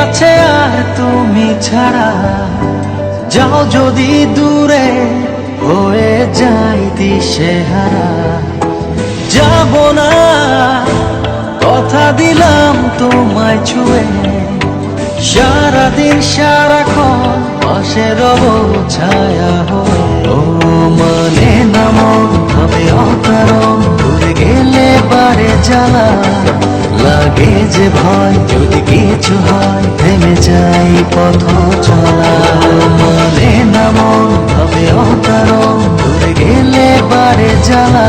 আছে আর তুমি ছাড়া? যাও যদি দূরে হয়ে যাই দিশেহারা। যাব না, কথা দিলাম তোমায় ছুঁয়ে, সারাদিন সারাক্ষণ পাশে রব ছায়া হয়ে। ও মানে না মন হবে অকারণ, দূরে গেলে বারে জ্বালা লাগে যে ভয়, যদি কিছু হয় থেমে যাই পথ চলা। মানে না মন হবে অকারণ, দূরে গেলে বারে জ্বালা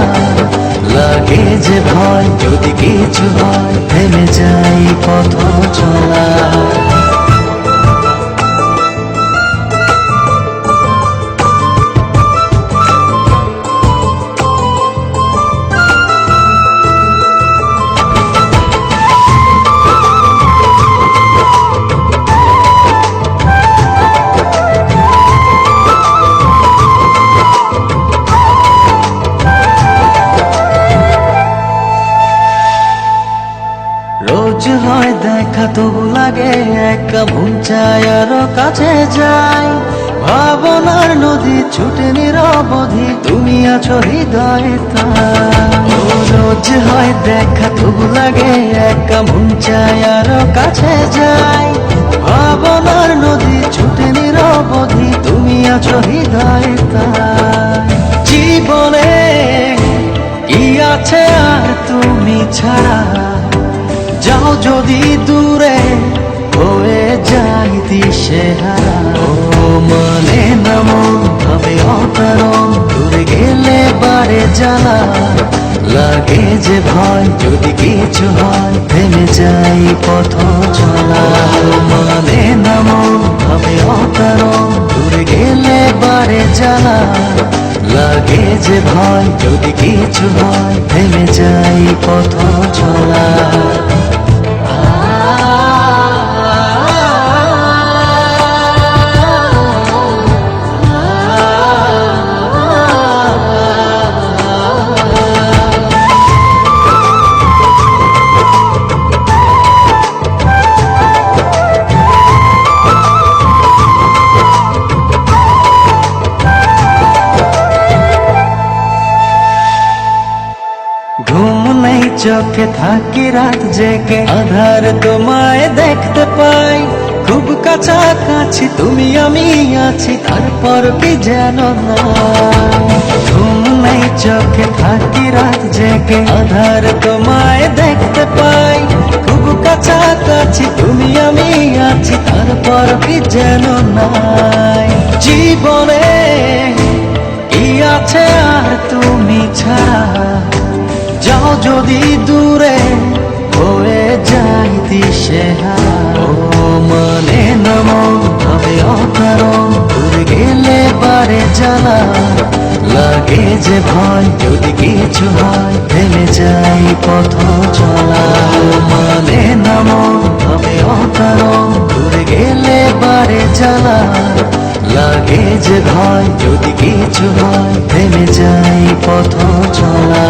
লাগে যে ভয়, যদি কিছু হয় থেমে যাই পথ চলা। রোজ হয় দেখা তবু লাগে একা, মন চায় আরো কাছে যাই। ভাবনার নদী ছুটে নিরবধি, তুমি আছো হৃদয়ে তাই। রোজ হয় দেখা তবু লাগে একা, মন চায় আরো কাছে যাই। ভাবনার নদী ছুটে নিরবধি, তুমি আছো হৃদয়ে তাই। জীবনে কি আছে আর তুমি ছাড়া? যাও যদি দূরে হয়ে যাই দিশেহারা। ও মানে না মন হবে অকারণ, দূরে গেলে বারে জ্বালা লাগে যে ভয়, যদি কিছু হয় থেমে যাই পথ চলা। মানে না মন হবে অকারণ, দূরে গেলে বারে জ্বালা লাগে যে ভয়, যদি কিছু হয় থেমে যাই পথ চলা। ঘুম নেই চোখে থাকি রাত জেগে, আধার তোমায় দেখতে পাই। খুব কাছাকাছি তুমি আমি আছি, তারপর কি যেন না। ঘুম নেই চোখে থাকি রাত জেগে, আধার তোমায় দেখতে পাই। খুব কাছাকাছি তুমি আমি আছি, তারপর কি যেন নাই। জীবনে কি আছে আর তুমি ছাড়া? যাও যদি দূরে হয়ে যাই দিশেহারা। ও মানে না মন হবে অকারণ, দূরে গেলে বারে জ্বালা লাগে যে ভয়, যদি কিছু হয় থেমে যাই পথ চলা। মানে না মন হবে অকারণ, দূরে গেলে বারে জ্বালা লাগে যে ভয়, যদি কিছু হয় থেমে যাই পথ চলা।